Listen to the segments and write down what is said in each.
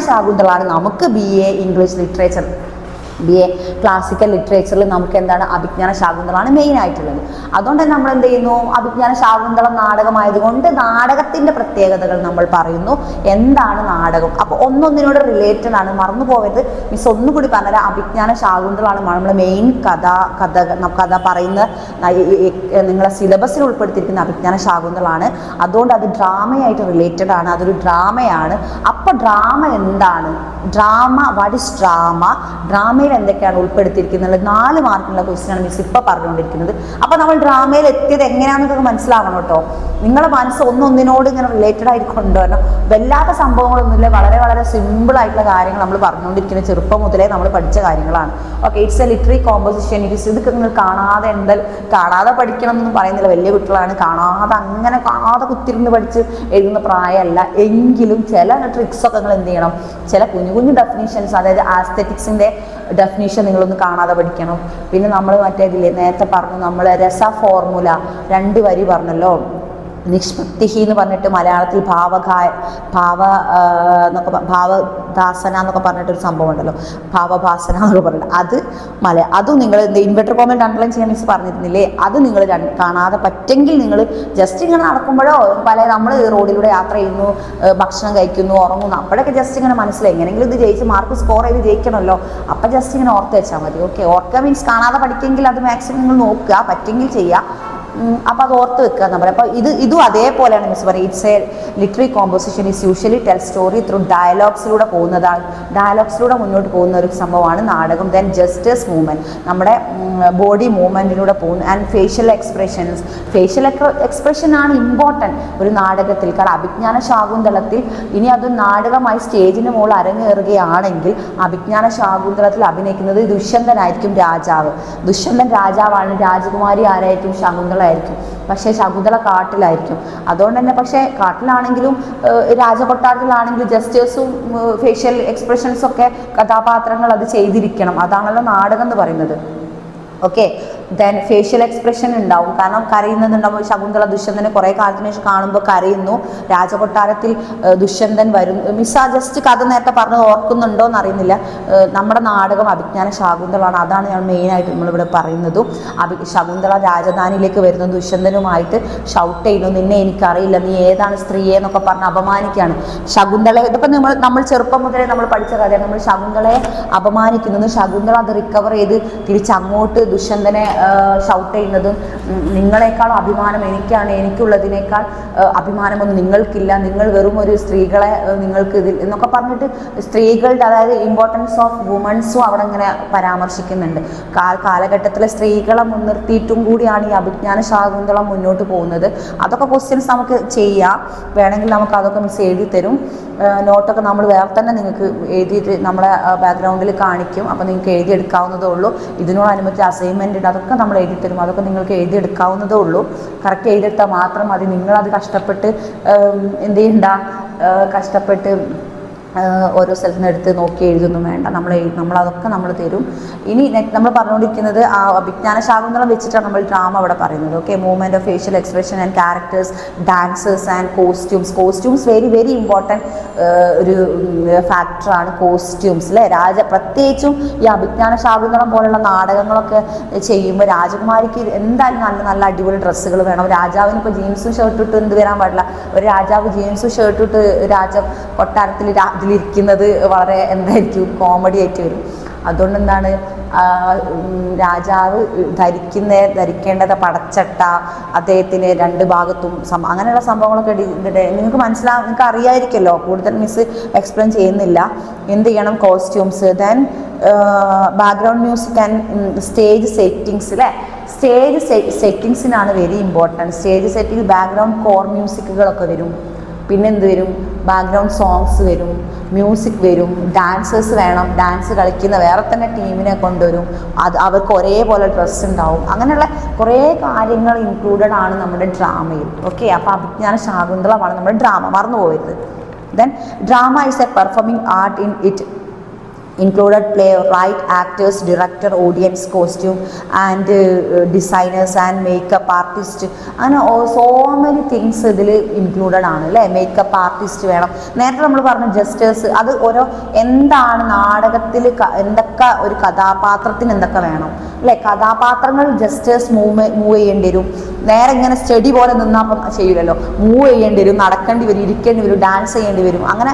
ശാകുന്തളമാണ് നമുക്ക് BA English literature, BA classical ലിറ്ററേച്ചറിൽ നമുക്ക് എന്താണ് അഭിജ്ഞാന ശാകുന്തളമാണ് മെയിൻ ആയിട്ടുള്ളത്. അതുകൊണ്ട് തന്നെ നമ്മൾ എന്ത് ചെയ്യുന്നു, അഭിജ്ഞാന ശാകുന്തളം നാടകമായതുകൊണ്ട് നാടകത്തിൻ്റെ പ്രത്യേകതകൾ നമ്മൾ പറയുന്നു. എന്താണ് നാടകം? അപ്പോൾ ഒന്നൊന്നിനോട് റിലേറ്റഡ് ആണ്, മറന്നു പോകരുത്. മിസ് ഒന്നുകൂടി പറഞ്ഞാൽ അഭിജ്ഞാന ശാകുന്തളമാണ് നമ്മൾ മെയിൻ കഥ പറയുന്ന നിങ്ങളെ സിലബസിൽ ഉൾപ്പെടുത്തിയിരിക്കുന്ന അഭിജ്ഞാന ശാകുന്തളമാണ്. അതുകൊണ്ട് അത് ഡ്രാമയായിട്ട് റിലേറ്റഡ് ആണ്, അതൊരു ഡ്രാമയാണ്. അപ്പോൾ ഡ്രാമ എന്താണ്? Drama, what is drama? ഡ്രാമയിൽ എന്തൊക്കെയാണ് ഉൾപ്പെടുത്തിയിരിക്കുന്നത്? 4 മാർക്കിനുള്ള ക്വസ്റ്റ്യനാണ് മിസ് ഇപ്പോൾ പറഞ്ഞുകൊണ്ടിരിക്കുന്നത്. അപ്പോൾ നമ്മൾ ഡ്രാമയിൽ എത്തിയത് എങ്ങനെയാണെന്നൊക്കെ മനസ്സിലാവണം കേട്ടോ. നിങ്ങളുടെ മനസ്സ് ഒന്നൊന്നിനോട് ഇങ്ങനെ റിലേറ്റഡ് ആയിട്ട് കൊണ്ടുവരണം. വല്ലാത്ത സംഭവങ്ങളൊന്നുമില്ല, വളരെ വളരെ സിമ്പിൾ ആയിട്ടുള്ള കാര്യങ്ങൾ നമ്മൾ പറഞ്ഞുകൊണ്ടിരിക്കുന്നത് ചെറുപ്പം മുതലേ നമ്മൾ പഠിച്ച കാര്യങ്ങളാണ്. Okay, it's a literary composition. ഇതൊക്കെ നിങ്ങൾ കാണാതെ പഠിക്കണം എന്നൊന്നും പറയുന്നില്ല. വലിയ കുട്ടികളാണ്, കാണാതെ കുത്തിരുന്ന് പഠിച്ച് എഴുതുന്ന പ്രായമല്ല. എങ്കിലും ചില ട്രിക്സൊക്കെ നിങ്ങൾ എന്ത് ചെയ്യണം, ചില കുഞ്ഞു ഡെഫിനിഷൻസ്, അതായത് ആസ്തെറ്റിക്സിൻ്റെ ഡെഫിനിഷൻ നിങ്ങളൊന്ന് കാണാതെ പഠിക്കണം. പിന്നെ നമ്മൾ മറ്റേതില്ലേ നേരത്തെ പറഞ്ഞു, നമ്മൾ രസ ഫോർമുല 2 വരി പറഞ്ഞല്ലോ, നിഷ്പത്തിഹി എന്ന് പറഞ്ഞിട്ട് മലയാളത്തിൽ ഭാവദാസന എന്നൊക്കെ പറഞ്ഞിട്ടൊരു സംഭവം ഉണ്ടല്ലോ, ഭാവഭാസന എന്നൊക്കെ പറഞ്ഞിട്ട് അതും നിങ്ങൾ ഇൻവെർട്ടർ കോമന്റ് അണ്ടർലൈൻ ചെയ്യാൻ മിസ് പറഞ്ഞിരുന്നില്ലേ, അത് നിങ്ങൾ കാണാതെ പറ്റെങ്കിൽ നിങ്ങൾ ജസ്റ്റ് ഇങ്ങനെ നടക്കുമ്പോഴോ നമ്മൾ റോഡിലൂടെ യാത്ര ചെയ്യുന്നു, ഭക്ഷണം കഴിക്കുന്നു, ഉറങ്ങുന്നു, അപ്പോഴൊക്കെ ജസ്റ്റ് ഇങ്ങനെ മനസ്സിലായി എങ്ങനെയെങ്കിലും ഇത് ജയിച്ച് മാർക്ക് സ്കോർ ചെയ്ത് ജയിക്കണമല്ലോ, അപ്പം ജസ്റ്റ് ഇങ്ങനെ ഓർത്ത് വെച്ചാൽ മതി. ഓക്കെ, ഓർക്കുക മീൻസ് കാണാതെ പഠിക്കെങ്കിൽ അത് മാക്സിമം നിങ്ങൾ നോക്കുക, പറ്റെങ്കിൽ ചെയ്യുക. അപ്പോൾ അത് ഓർത്ത് വെക്കുക എന്ന് പറയാം. അപ്പോൾ ഇതും അതേപോലെയാണ് മിസ് പറയും. It's a literary composition is usually tell story through ഡയലോഗ്സിലൂടെ മുന്നോട്ട് പോകുന്ന ഒരു സംഭവമാണ് നാടകം. ദെൻ ജസ്റ്റേഴ്സ് മൂവ്മെൻറ്റ്, നമ്മുടെ ബോഡി മൂവ്മെൻറ്റിലൂടെ പോകുന്നു. ആൻഡ് ഫേഷ്യൽ എക്സ്പ്രഷൻ ആണ് ഇമ്പോർട്ടൻറ്റ് ഒരു നാടകത്തിൽ. കാരണം അഭിജ്ഞാന ശാകുന്തളത്തിൽ ഇനി അത് നാടകമായി സ്റ്റേജിന് മുകളിൽ അരങ്ങേറുകയാണെങ്കിൽ അഭിജ്ഞാന ശാകുന്തളത്തിൽ അഭിനയിക്കുന്നത് ദുഷ്യന്തനായിരിക്കും രാജാവ്. ദുഷ്യന്തൻ രാജാവാണ്, രാജകുമാരി ആരായിരിക്കും? ശകുന്തള ആയിരിക്കും. പക്ഷേ ശകുന്തള കാട്ടിലായിരിക്കും. അതുകൊണ്ട് തന്നെ പക്ഷേ കാട്ടിലാണെങ്കിലും രാജകൊട്ടാരത്തിലാണെങ്കിലും ജസ്റ്റേഴ്സും ഫേഷ്യൽ എക്സ്പ്രഷൻസൊക്കെ കഥാപാത്രങ്ങൾ അത് ചെയ്തിരിക്കണം. അതാണല്ലോ നാടകം എന്ന് പറയുന്നത്. ഓക്കെ, ദെൻ ഫേഷ്യൽ എക്സ്പ്രഷൻ ഉണ്ടാവും, കാരണം കരയുന്നതുണ്ടാവും. ശകുന്തള ദുഷ്യന്തനെ കുറേ കാലത്തിന് ശേഷം കാണുമ്പോൾ കരയുന്നു. രാജകൊട്ടാരത്തിൽ ദുഷ്യന്തൻ വരും. മിസ്സാ ജസ്റ്റ് കഥ നേരത്തെ പറഞ്ഞത് ഓർക്കുന്നുണ്ടോ എന്ന് അറിയുന്നില്ല. നമ്മുടെ നാടകം അഭിജ്ഞാന ശാകുന്തളമാണ്. അതാണ് ഞാൻ മെയിനായിട്ട് നമ്മളിവിടെ പറയുന്നതും. ശകുന്തള രാജധാനിയിലേക്ക് വരുന്നു, ദുഷ്യന്തനുമായിട്ട് ഷൗട്ട് ചെയ്യുന്നു, നിന്നെ എനിക്കറിയില്ല, നീ ഏതാണ് സ്ത്രീയെ എന്നൊക്കെ പറഞ്ഞ് അപമാനിക്കുകയാണ് ശകുന്തളയെ. ഇതിപ്പോൾ നമ്മൾ ചെറുപ്പം മുതലേ നമ്മൾ പഠിച്ച കഥയാണ്. നമ്മൾ ശകുന്തളയെ അപമാനിക്കുന്നത്, ശകുന്തള അത് റിക്കവർ ചെയ്ത് തിരിച്ചങ്ങോട്ട് ദുഷ്യന്തനെ ഷൗട്ട് ചെയ്യുന്നതും, നിങ്ങളെക്കാൾ അഭിമാനം എനിക്കാണ്, എനിക്കുള്ളതിനേക്കാൾ അഭിമാനമൊന്നും നിങ്ങൾക്കില്ല, നിങ്ങൾ വെറും ഒരു സ്ത്രീകളെ നിങ്ങൾക്ക് ഇതിൽ എന്നൊക്കെ പറഞ്ഞിട്ട് സ്ത്രീകളുടെ, അതായത് ഇമ്പോർട്ടൻസ് ഓഫ് വുമൺസും അവിടെ ഇങ്ങനെ പരാമർശിക്കുന്നുണ്ട്. കാലഘട്ടത്തിലെ സ്ത്രീകളെ മുൻനിർത്തിയിട്ടും കൂടിയാണ് ഈ അഭിജ്ഞാന ശാകുന്തളം മുന്നോട്ട് പോകുന്നത്. അതൊക്കെ ക്വസ്റ്റ്യൻസ് നമുക്ക് ചെയ്യാം, വേണമെങ്കിൽ നമുക്ക് അതൊക്കെ മിസ് എഴുതി തരും. നോട്ടൊക്കെ നമ്മൾ വേറെ തന്നെ നിങ്ങൾക്ക് എഴുതിയിട്ട് നമ്മളെ ബാക്ക്ഗ്രൗണ്ടിൽ കാണിക്കും. അപ്പോൾ നിങ്ങൾക്ക് എഴുതിയെടുക്കാവുന്നതേ ഉള്ളൂ. ഇതിനോടനുബന്ധിച്ച് അസൈൻമെൻറ്റ് ഉണ്ട്, അതൊക്കെ നമ്മൾ എഴുതിത്തരും. അതൊക്കെ നിങ്ങൾക്ക് എഴുതിയെടുക്കാവുന്നതേ ഉള്ളൂ. കറക്റ്റ് എഴുതിയെടുത്താൽ മാത്രം മതി. നിങ്ങളത് കഷ്ടപ്പെട്ട് എന്ത് ചെയ്യണ്ട, കഷ്ടപ്പെട്ട് ഓരോ സ്ഥലത്ത് നിന്ന് എടുത്ത് നോക്കി എഴുതൊന്നും വേണ്ട. നമ്മളതൊക്കെ നമ്മൾ തരും. ഇനി നമ്മൾ പറഞ്ഞുകൊണ്ടിരിക്കുന്നത് ആ അഭിജ്ഞാന ശാകുന്തളം വെച്ചിട്ടാണ് നമ്മൾ ഡ്രാമ അവിടെ പറയുന്നത്. Okay, movement of facial expression and characters, dancers and costumes very important ഒരു ഫാക്ടറാണ് കോസ്റ്റ്യൂംസ് അല്ലേ. പ്രത്യേകിച്ചും ഈ അഭിജ്ഞാന ശാകുന്തളം പോലുള്ള നാടകങ്ങളൊക്കെ ചെയ്യുമ്പോൾ രാജകുമാരിക്ക് എന്തായാലും നല്ല അടിപൊളി ഡ്രസ്സുകൾ വേണം. രാജാവിന് ഇപ്പോൾ ജീൻസും ഷർട്ടും ഇട്ട് എന്ത് വരാൻ പാടില്ല. ഒരു രാജാവ് ജീൻസും ഷർട്ടും ഇട്ട് കൊട്ടാരത്തിൽ ഇതിലിരിക്കുന്നത് വളരെ എന്തായിരിക്കും, കോമഡി ആയിട്ട് വരും. അതുകൊണ്ട് എന്താണ് രാജാവ് ധരിക്കേണ്ടത് പടച്ചട്ട, അദ്ദേഹത്തിന് 2 ഭാഗത്തും അങ്ങനെയുള്ള സംഭവങ്ങളൊക്കെ നിങ്ങൾക്ക് അറിയാമായിരിക്കുമല്ലോ. കൂടുതൽ മിസ് എക്സ്പ്ലെയിൻ ചെയ്യുന്നില്ല. എന്ത് ചെയ്യണം? Costumes, then background music and stage settings അല്ലേ. സ്റ്റേജ് സെറ്റിങ്സിനാണ് very important. Stage setting background കോർ മ്യൂസിക്കുകളൊക്കെ വരും. പിന്നെന്ത് വരും? ബാക്ക്ഗ്രൗണ്ട് സോങ്സ് വരും, മ്യൂസിക് വരും, ഡാൻസേഴ്സ് വേണം, ഡാൻസ് കളിക്കുന്ന വേറെ തന്നെ ടീമിനെ കൊണ്ടുവരും, അവർക്ക് ഒരേപോലെ ഡ്രസ്സ് ഉണ്ടാവും. അങ്ങനെയുള്ള കുറേ കാര്യങ്ങൾ ഇൻക്ലൂഡഡ് ആണ് നമ്മുടെ ഡ്രാമയിൽ. ഓക്കെ, അപ്പോൾ അഭിജ്ഞാന ശാകുന്തളമാണ് നമ്മുടെ ഡ്രാമ, മറന്നു പോകരുത്. Then drama is a performing art in included playwright, actors, director, audience, costume and designers and makeup artist. അങ്ങനെ സോ മെനി തിങ്സ് ഇതിൽ ഇൻക്ലൂഡഡ് ആണ് അല്ലേ. മേക്കപ്പ് ആർട്ടിസ്റ്റ് വേണം. നേരത്തെ നമ്മൾ പറഞ്ഞ ജസ്റ്റേഴ്സ്, അത് ഓരോ എന്താണ് നാടകത്തിൽ എന്തൊക്കെ ഒരു കഥാപാത്രത്തിന് എന്തൊക്കെ വേണം അല്ലേ. കഥാപാത്രങ്ങൾ ജസ്റ്റേഴ്സ് മൂവ് ചെയ്യേണ്ടി വരും. നേരെ ഇങ്ങനെ സ്റ്റഡി പോലെ നിന്നാൽ ചെയ്യില്ലല്ലോ. മൂവ് ചെയ്യേണ്ടി വരും, നടക്കേണ്ടി വരും, ഇരിക്കേണ്ടി വരും, ഡാൻസ് ചെയ്യേണ്ടി വരും. അങ്ങനെ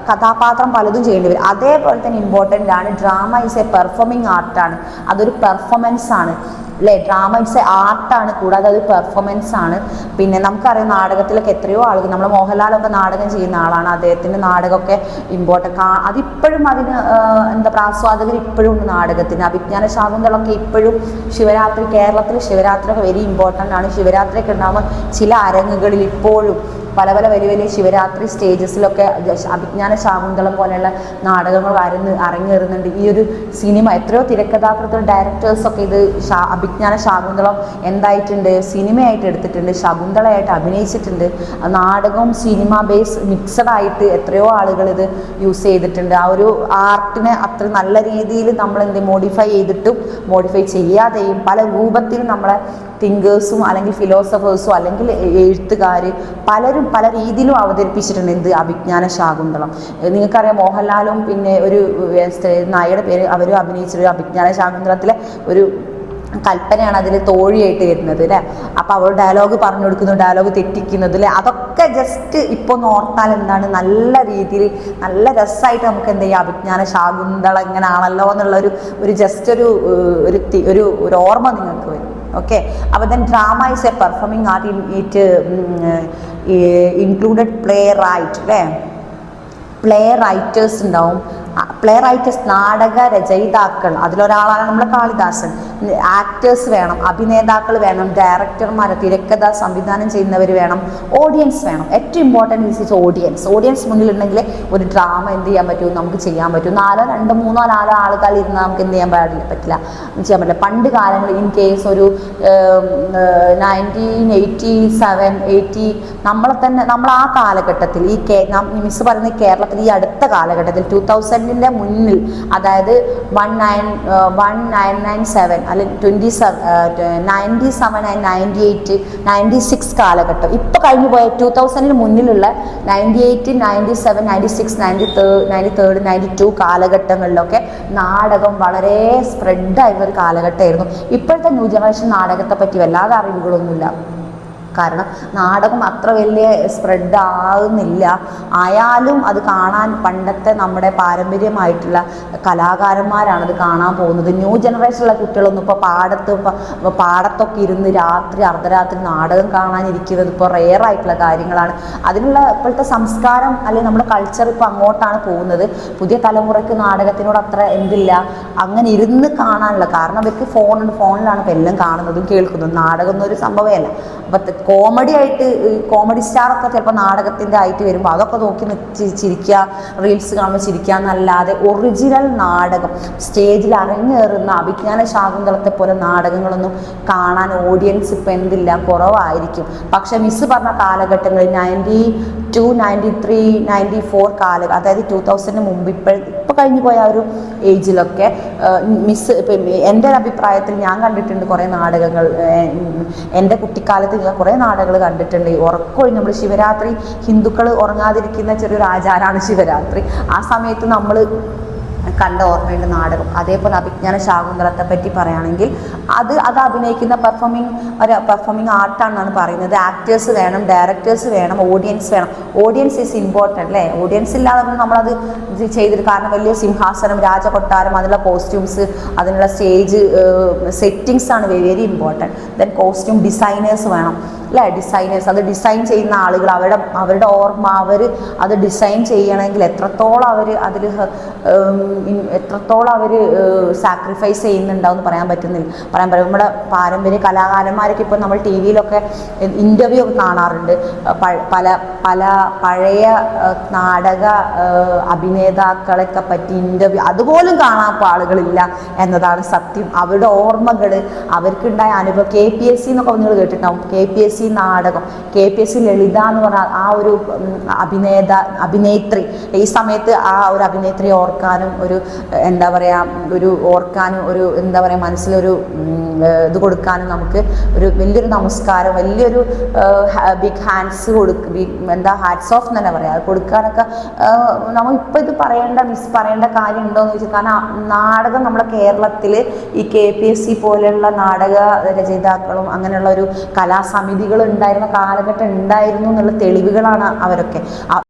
കഥാപാത്രം പലതും ചെയ്യേണ്ടി വരും. അതേപോലെ തന്നെ ഇമ്പോർട്ടൻ്റ് ആണ്. ഡ്രാമ ഈസ് എ പെർഫോമിങ് ആർട്ടാണ്. അതൊരു പെർഫോമൻസ് ആണ് അല്ലേ. ഡ്രാമ ഇറ്റ്സ് എ ആർട്ടാണ്, കൂടാതെ അത് പെർഫോമൻസ് ആണ്. പിന്നെ നമുക്കറിയാം നാടകത്തിലൊക്കെ എത്രയോ ആളുകൾ, നമ്മൾ മോഹൻലാലൊക്കെ നാടകം ചെയ്യുന്ന ആളാണ്. അദ്ദേഹത്തിൻ്റെ നാടകമൊക്കെ ഇമ്പോർട്ടൻ്റ്. അതിപ്പോഴും അതിന് ആസ്വാദകർ ഇപ്പോഴും ഉണ്ട് നാടകത്തിന്. അഭിജ്ഞാന ശാകുന്തളമൊക്കെ ഇപ്പോഴും ശിവരാത്രി, കേരളത്തിൽ ശിവരാത്രി ഒക്കെ വെരി ഇമ്പോർട്ടൻ്റ് ആണ്. ശിവരാത്രിയൊക്കെ ഉണ്ടാകുമ്പോൾ ചില അരങ്ങുകളിൽ ഇപ്പോഴും പല വലിയ വലിയ ശിവരാത്രി സ്റ്റേജസിലൊക്കെ അഭിജ്ഞാന ശാകുന്തളം പോലെയുള്ള നാടകങ്ങൾ അരങ്ങേറുന്നുണ്ട്. ഈ ഒരു സിനിമ എത്രയോ തിരക്കഥാകൃത്തുകൾ, ഡയറക്ടേഴ്സൊക്കെ ഇത് അഭിജ്ഞാന ശാകുന്തളം എന്തായിട്ടുണ്ട്, സിനിമയായിട്ട് എടുത്തിട്ടുണ്ട്, ശകുന്തളയായിട്ട് അഭിനയിച്ചിട്ടുണ്ട്. നാടകവും സിനിമ ബേസ് മിക്സഡ് ആയിട്ട് എത്രയോ ആളുകൾ ഇത് യൂസ് ചെയ്തിട്ടുണ്ട്. ആ ഒരു ആർട്ടിനെ അത്ര നല്ല രീതിയിൽ നമ്മൾ മോഡിഫൈ ചെയ്തിട്ടും മോഡിഫൈ ചെയ്യാതെയും പല രൂപത്തിലും നമ്മളെ തിങ്കേഴ്സും അല്ലെങ്കിൽ ഫിലോസഫേഴ്സും അല്ലെങ്കിൽ എഴുത്തുകാർ പലരും പല രീതിയിലും അവതരിപ്പിച്ചിട്ടുണ്ട് അഭിജ്ഞാന ശാകുന്തളം. നിങ്ങൾക്കറിയാം മോഹൻലാലും പിന്നെ ഒരു നായയുടെ പേര് അവരും അഭിനയിച്ചൊരു അഭിജ്ഞാന ശാകുന്തളത്തിലെ ഒരു കൽപ്പനയാണ് അതിൽ തോഴിയായിട്ട് വരുന്നത് അല്ലേ. അപ്പോൾ അവൾ ഡയലോഗ് പറഞ്ഞു കൊടുക്കുന്നു, ഡയലോഗ് തെറ്റിക്കുന്നത് അല്ലേ. അതൊക്കെ ജസ്റ്റ് ഇപ്പോൾ ഓർത്താൽ എന്താണ് നല്ല രീതിയിൽ നല്ല രസമായിട്ട് നമുക്ക് എന്ത് ചെയ്യാം, അഭിജ്ഞാന ശാകുന്തളം എങ്ങനെയാണല്ലോ എന്നുള്ള ജസ്റ്റ് ഒരു ഓർമ്മ നിങ്ങൾക്ക് വരും. ഓക്കെ. അപ്പോൾ then drama is a performing art. It included playwright അല്ലേ. പ്ലേ റൈറ്റേഴ്സ് ഉണ്ടാവും. പ്ലേ റൈറ്റേഴ്സ് നാടക രചയിതാക്കൾ, അതിലൊരാളാണ് നമ്മുടെ കാളിദാസൻ. ആക്ടേഴ്സ് വേണം, അഭിനേതാക്കൾ വേണം, ഡയറക്ടർമാർ, തിരക്കഥ സംവിധാനം ചെയ്യുന്നവർ വേണം, ഓഡിയൻസ് വേണം. ഏറ്റവും ഇമ്പോർട്ടൻറ്റ് ഈസ് ഓഡിയൻസ്. ഓഡിയൻസ് മുന്നിലുണ്ടെങ്കിൽ ഒരു ഡ്രാമ എന്ത് ചെയ്യാൻ പറ്റും, നമുക്ക് ചെയ്യാൻ പറ്റും. 2, 3, 4 ആളുകൾ ഇരുന്ന് നമുക്ക് എന്ത് ചെയ്യാൻ പറ്റില്ല, ചെയ്യാൻ പറ്റില്ല. പണ്ട് കാലങ്ങളിൽ ഇൻ കേസ് ഒരു 1987, 80 നമ്മൾ ആ കാലഘട്ടത്തിൽ മിസ് പറയുന്ന കേരളത്തിൽ ഈ അടുത്ത കാലഘട്ടത്തിൽ 2000-ന്റെ മുന്നിൽ, അതായത് 1997 അല്ലെങ്കിൽ 97 ആൻഡ് 98, 96 കാലഘട്ടം, ഇപ്പോൾ കഴിഞ്ഞു പോയ 2000-ന് മുന്നിലുള്ള 98, 97, 96, 93, 92 കാലഘട്ടങ്ങളിലൊക്കെ നാടകം വളരെ സ്പ്രെഡായിരുന്ന ഒരു കാലഘട്ടമായിരുന്നു. ഇപ്പോഴത്തെ ന്യൂ ജനറേഷൻ നാടകത്തെ പറ്റി വല്ലാതെ അറിവുകളൊന്നുമില്ല. കാരണം നാടകം അത്ര വലിയ സ്പ്രെഡ് ആകുന്നില്ല. ആയാലും അത് കാണാൻ പണ്ടത്തെ നമ്മുടെ പാരമ്പര്യമായിട്ടുള്ള കലാകാരന്മാരാണത് കാണാൻ പോകുന്നത്. ന്യൂ ജനറേഷനിലുള്ള കുട്ടികളൊന്നും ഇപ്പോൾ പാടത്തൊക്കെ ഇരുന്ന് രാത്രി അർദ്ധരാത്രി നാടകം കാണാനിരിക്കുന്നത് ഇപ്പോൾ റെയറായിട്ടുള്ള കാര്യങ്ങളാണ്. അതിനുള്ള ഇപ്പോഴത്തെ സംസ്കാരം അല്ലെങ്കിൽ നമ്മുടെ കൾച്ചർ ഇപ്പോൾ അങ്ങോട്ടാണ് പോകുന്നത്. പുതിയ തലമുറയ്ക്ക് നാടകത്തിനോട് അത്ര എന്തില്ല, അങ്ങനെ ഇരുന്ന് കാണാനുള്ള. കാരണം അവർക്ക് ഫോണിലാണ് ഇപ്പോൾ എല്ലാം കാണുന്നതും കേൾക്കുന്നതും. നാടകം എന്നൊരു സംഭവമല്ല. അപ്പം കോമഡി സ്റ്റാറൊക്കെ ചിലപ്പോൾ നാടകത്തിൻ്റെ ആയിട്ട് വരുമ്പോൾ അതൊക്കെ നോക്കി ചിരിക്കുക, റീൽസ് കാണുമ്പോൾ ചിരിക്കുക എന്നല്ലാതെ ഒറിജിനൽ നാടകം സ്റ്റേജിൽ അരങ്ങേറുന്ന അഭിജ്ഞാന ശാകുന്തളത്തെ പോലെ നാടകങ്ങളൊന്നും കാണാൻ ഓഡിയൻസ് ഇപ്പം എന്തില്ല, കുറവായിരിക്കും. പക്ഷെ മിസ് പറഞ്ഞ കാലഘട്ടങ്ങളിൽ 92, 93, 94 അതായത് 2000-ന് മുമ്പ് ഇപ്പോൾ കഴിഞ്ഞു പോയ ഒരു ഏജിലൊക്കെ മിസ് എൻ്റെ ഒരു അഭിപ്രായത്തിൽ ഞാൻ കണ്ടിട്ടുണ്ട് കുറേ നാടകങ്ങൾ. എൻ്റെ കുട്ടിക്കാലത്ത് ഞാൻ കുറേ നാടകങ്ങൾ കണ്ടിട്ടുണ്ട്. ഉറക്കമൊഴി നമ്മൾ ശിവരാത്രി, ഹിന്ദുക്കൾ ഉറങ്ങാതിരിക്കുന്ന ചെറിയൊരു ആചാരമാണ് ശിവരാത്രി. ആ സമയത്ത് നമ്മൾ കണ്ട ഓർമ്മയുണ്ട് നാടകം. അതേപോലെ അഭിജ്ഞാന ശാകുന്തളത്തെ പറ്റി പറയുകയാണെങ്കിൽ അത് അഭിനയിക്കുന്ന പെർഫോമിംഗ് ആർട്ടാണെന്നാണ് പറയുന്നത്. ആക്ടേഴ്സ് വേണം, ഡയറക്ടേഴ്സ് വേണം, ഓഡിയൻസ് വേണം. ഓഡിയൻസ് ഈസ് ഇമ്പോർട്ടൻ്റ് അല്ലേ. ഓഡിയൻസ് ഇല്ലാതെ നമ്മളത് ചെയ്തിട്ട്, കാരണം വലിയ സിംഹാസനം, രാജകൊട്ടാരം, അതിനുള്ള കോസ്റ്റ്യൂംസ്, അതിനുള്ള സ്റ്റേജ് സെറ്റിങ്സ് ആണ് very important. Then costume designers വേണം അല്ലേ. ഡിസൈനേഴ്സ്, അത് ഡിസൈൻ ചെയ്യുന്ന ആളുകൾ, അവരുടെ ഓർമ്മ, അത് ഡിസൈൻ ചെയ്യണമെങ്കിൽ എത്രത്തോളം അവർ സാക്രിഫൈസ് ചെയ്യുന്നുണ്ടാവും എന്ന് പറയാൻ പറ്റും. നമ്മുടെ പാരമ്പര്യ കലാകാരന്മാരൊക്കെ ഇപ്പോൾ നമ്മൾ ടി വിയിലൊക്കെ ഇൻ്റർവ്യൂ ഒക്കെ കാണാറുണ്ട്. പഴയ നാടക അഭിനേതാക്കളെയൊക്കെ പറ്റി ഇൻ്റർവ്യൂ അതുപോലും കാണാൻ ആളുകളില്ല എന്നതാണ് സത്യം. അവരുടെ ഓർമ്മകൾ, അവർക്കുണ്ടായ അനുഭവം, KPSC എന്നൊക്കെ നിങ്ങൾ കേട്ടിട്ടുണ്ടാവും. KPSC KPSC നാടകം, KPSC ലളിത എന്ന് പറഞ്ഞ ആ ഒരു അഭിനേത്രി, ഈ സമയത്ത് ആ ഒരു അഭിനേത്രിയെ ഓർക്കാനും ഒരു എന്താ പറയുക ഒരു എന്താ പറയുക മനസ്സിലൊരു ഇത് കൊടുക്കാനും നമുക്ക് ഒരു വലിയൊരു നമസ്കാരം, വലിയൊരു ബിഗ് ഹാൻഡ്സ് ഹാറ്റ്സ് ഓഫ് എന്ന് തന്നെ പറയാം, അത് കൊടുക്കാനൊക്കെ നമ്മളിപ്പോൾ ഇത് പറയേണ്ട കാര്യം ഉണ്ടോ എന്ന് ചോദിച്ചാൽ, കാരണം നാടകം നമ്മുടെ കേരളത്തിൽ ഈ KPSC പോലെയുള്ള നാടക രചയിതാക്കളും അങ്ങനെയുള്ള ഒരു കലാസമിതികളും ഉണ്ടായിരുന്ന കാലഘട്ടം ഉണ്ടായിരുന്നു എന്നുള്ള തെളിവുകളാണ് അവരൊക്കെ.